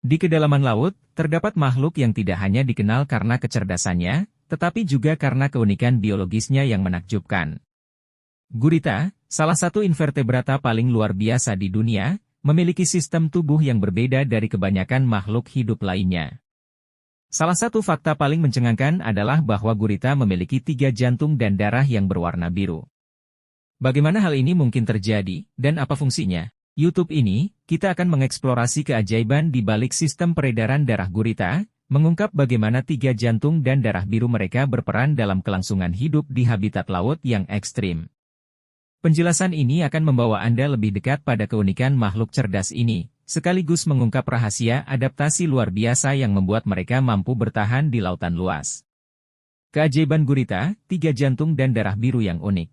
Di kedalaman laut, terdapat makhluk yang tidak hanya dikenal karena kecerdasannya, tetapi juga karena keunikan biologisnya yang menakjubkan. Gurita, salah satu invertebrata paling luar biasa di dunia, memiliki sistem tubuh yang berbeda dari kebanyakan makhluk hidup lainnya. Salah satu fakta paling mencengangkan adalah bahwa gurita memiliki 3 jantung dan darah yang berwarna biru. Bagaimana hal ini mungkin terjadi, dan apa fungsinya? YouTube ini, kita akan mengeksplorasi keajaiban di balik sistem peredaran darah gurita, mengungkap bagaimana 3 jantung dan darah biru mereka berperan dalam kelangsungan hidup di habitat laut yang ekstrim. Penjelasan ini akan membawa Anda lebih dekat pada keunikan makhluk cerdas ini, sekaligus mengungkap rahasia adaptasi luar biasa yang membuat mereka mampu bertahan di lautan luas. Keajaiban gurita, 3 jantung dan darah biru yang unik.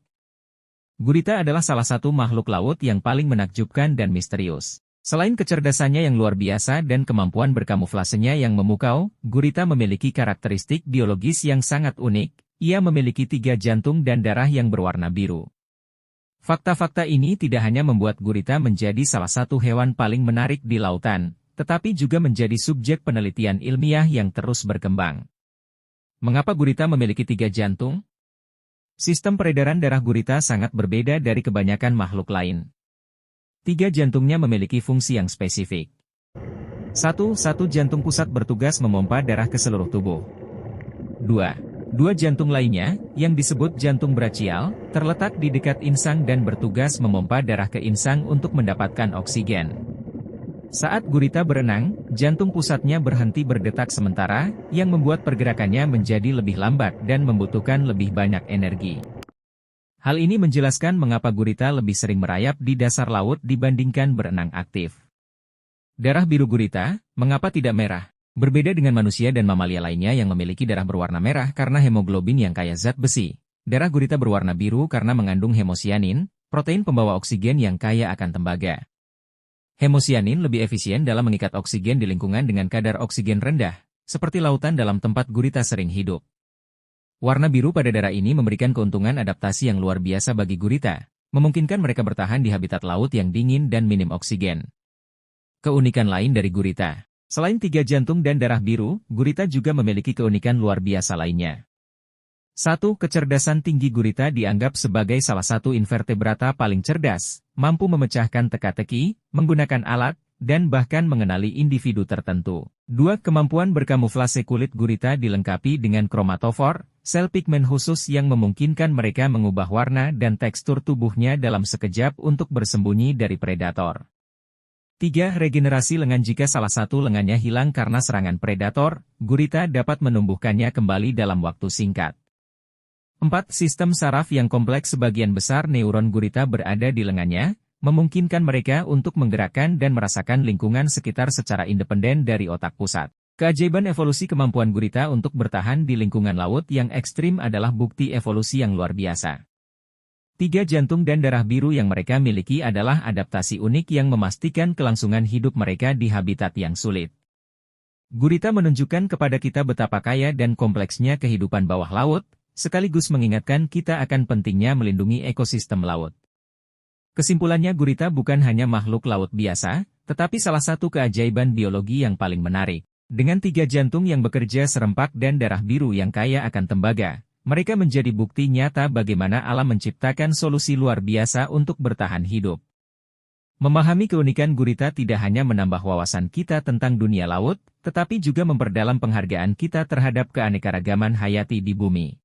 Gurita adalah salah satu makhluk laut yang paling menakjubkan dan misterius. Selain kecerdasannya yang luar biasa dan kemampuan berkamuflasenya yang memukau, gurita memiliki karakteristik biologis yang sangat unik. Ia memiliki 3 jantung dan darah yang berwarna biru. Fakta-fakta ini tidak hanya membuat gurita menjadi salah satu hewan paling menarik di lautan, tetapi juga menjadi subjek penelitian ilmiah yang terus berkembang. Mengapa gurita memiliki 3 jantung? Sistem peredaran darah gurita sangat berbeda dari kebanyakan makhluk lain. 3 jantungnya memiliki fungsi yang spesifik. 1. Jantung pusat bertugas memompa darah ke seluruh tubuh. 2. 2 jantung lainnya, yang disebut jantung brachial, terletak di dekat insang dan bertugas memompa darah ke insang untuk mendapatkan oksigen. Saat gurita berenang, jantung pusatnya berhenti berdetak sementara, yang membuat pergerakannya menjadi lebih lambat dan membutuhkan lebih banyak energi. Hal ini menjelaskan mengapa gurita lebih sering merayap di dasar laut dibandingkan berenang aktif. Darah biru gurita, mengapa tidak merah? Berbeda dengan manusia dan mamalia lainnya yang memiliki darah berwarna merah karena hemoglobin yang kaya zat besi, darah gurita berwarna biru karena mengandung hemosianin, protein pembawa oksigen yang kaya akan tembaga. Hemosianin lebih efisien dalam mengikat oksigen di lingkungan dengan kadar oksigen rendah, seperti lautan dalam tempat gurita sering hidup. Warna biru pada darah ini memberikan keuntungan adaptasi yang luar biasa bagi gurita, memungkinkan mereka bertahan di habitat laut yang dingin dan minim oksigen. Keunikan lain dari gurita. Selain 3 jantung dan darah biru, gurita juga memiliki keunikan luar biasa lainnya. 1. Kecerdasan tinggi gurita dianggap sebagai salah satu invertebrata paling cerdas, mampu memecahkan teka-teki, menggunakan alat, dan bahkan mengenali individu tertentu. 2. Kemampuan berkamuflase kulit gurita dilengkapi dengan kromatofor, sel pigmen khusus yang memungkinkan mereka mengubah warna dan tekstur tubuhnya dalam sekejap untuk bersembunyi dari predator. 3. Regenerasi lengan. Jika salah satu lengannya hilang karena serangan predator, gurita dapat menumbuhkannya kembali dalam waktu singkat. 4. Sistem saraf yang kompleks. Sebagian besar neuron gurita berada di lengannya, memungkinkan mereka untuk menggerakkan dan merasakan lingkungan sekitar secara independen dari otak pusat. Keajaiban evolusi. Kemampuan gurita untuk bertahan di lingkungan laut yang ekstrim adalah bukti evolusi yang luar biasa. 3 jantung dan darah biru yang mereka miliki adalah adaptasi unik yang memastikan kelangsungan hidup mereka di habitat yang sulit. Gurita menunjukkan kepada kita betapa kaya dan kompleksnya kehidupan bawah laut, sekaligus mengingatkan kita akan pentingnya melindungi ekosistem laut. Kesimpulannya, gurita bukan hanya makhluk laut biasa, tetapi salah satu keajaiban biologi yang paling menarik. Dengan 3 jantung yang bekerja serempak dan darah biru yang kaya akan tembaga, mereka menjadi bukti nyata bagaimana alam menciptakan solusi luar biasa untuk bertahan hidup. Memahami keunikan gurita tidak hanya menambah wawasan kita tentang dunia laut, tetapi juga memperdalam penghargaan kita terhadap keanekaragaman hayati di bumi.